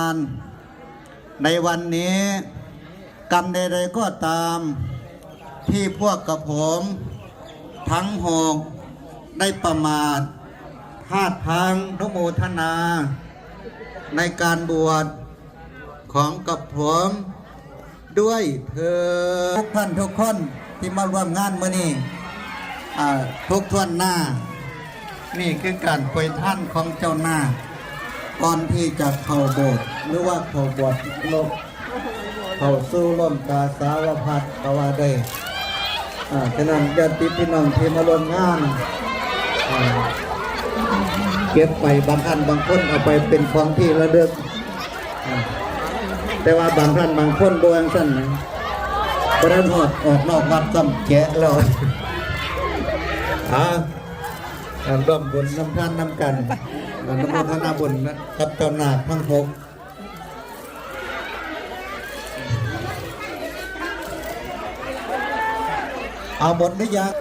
านในวันนี้กรรมใดๆก็ตามที่พวกกับผมทั้งหกได้ประมาทพลาดพลั้งอนุโมทนาในการบวชของกับผมด้วยเธอทุกท่านทุกคนที่มาร่วมงานมื้อนี้ทุกท่วนหน้านี่คือการปล่อยท่านของเจ้าหน้าก่อนที่จะเข้าโบสถ์หรือว่าเข้าบวชลบเข้าสู่ร่มกาสาวพัดก็ว่าได้ฉะนั้นญาติพี่น้องที่มาร่วมงานเก็บไปบางท่านบางคนเอาไปเป็นของที่ระลึกแต่ว่าบางท่านบางคนบวงสั้นนะประเด็นหดออกนอกวัดจำแกะแล้วร่วมบุญน้ำท่านน้ำกันน้ำมันธนาบุญกับเจ้าหน้าทั้งหกเอาบทนิยาย